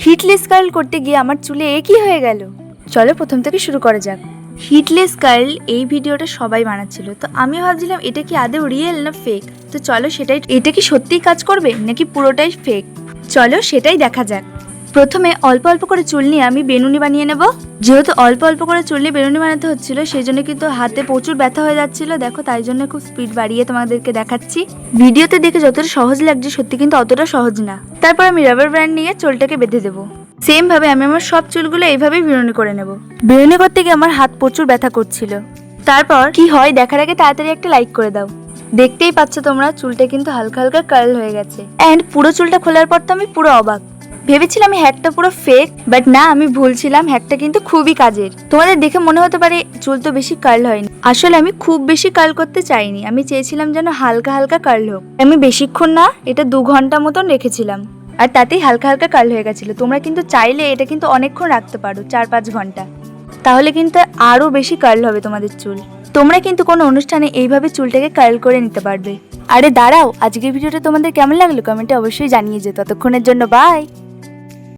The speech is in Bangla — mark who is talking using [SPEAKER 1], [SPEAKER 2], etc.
[SPEAKER 1] হিটলেস কার্ল করতে গিয়ে আমার চুলে একই হয়ে গেল। চলো প্রথম থেকে শুরু করা যাক। হিটলেস কার্ল এই ভিডিওটা সবাই বানাচ্ছিল, তো আমি ভাবছিলাম এটা কি আদৌ রিয়েল না ফেক। তো চলো সেটাই, এটা কি সত্যিই কাজ করবে নাকি পুরোটাই ফেক, চলো সেটাই দেখা যাক। প্রথমে অল্প অল্প করে চুল নিয়ে আমি বেনুনি বানিয়ে নেব। যেহেতু অল্প অল্প করে চুল নিয়ে বেনুনি বানাতে হচ্ছিল, সেই জন্য কিন্তু হাতে প্রচুর ব্যথা হয়ে যাচ্ছিল। দেখো, তাই জন্য খুব স্পিড বাড়িয়ে তোমাদেরকে দেখাচ্ছি। ভিডিওতে দেখে যতটা সহজ লাগছে, সত্যি কিন্তু অতটা সহজ না। তারপর আমি রাবার ব্যান্ড নিয়ে চুলটাকে বেঁধে দেবো। সেম ভাবে আমি আমার সব চুলগুলো এইভাবেই বেনুনি করে নেব। বেনুনি করতে গিয়ে আমার হাত প্রচুর ব্যথা করছিল। তারপর কি হয় দেখার আগে তাড়াতাড়ি একটা লাইক করে দাও। দেখতেই পাচ্ছ তোমরা, চুলটা কিন্তু হালকা হালকা কার্ল হয়ে গেছে। এন্ড পুরো চুলটা খোলার পর তো আমি পুরো অবাক। ভেবেছিলাম এই হ্যাকটা পুরো ফেক, বাট না, আমি ভুল ছিলাম। হ্যাকটা কিন্তু খুবই কাজের। তোমাদের দেখে মনে হতে পারে চুল তো বেশি কার্ল হয়নি, আসলে আমি খুব বেশি কার্ল করতে চাইনি। আমি চেয়েছিলাম যেন হালকা হালকা কার্ল হোক। আমি বেশিক্ষণ না, এটা 2 ঘন্টা মতন রেখেছিলাম, আর তাতেই হালকা হালকা কার্ল হয়ে গেছিল। তোমরা কিন্তু চাইলে এটা কিন্তু অনেকক্ষণ রাখতে পারো, 4-5 ঘন্টা, তাহলে কিন্তু আরো বেশি কার্ল হবে তোমাদের চুল। তোমরা কিন্তু কোনো অনুষ্ঠানে এইভাবে চুলটাকে কার্ল করে নিতে পারবে। আরে দাঁড়াও, আজকের ভিডিওটা তোমাদের কেমন লাগলো কমেন্টে অবশ্যই জানিয়ে যেও। ততক্ষণের জন্য বাই।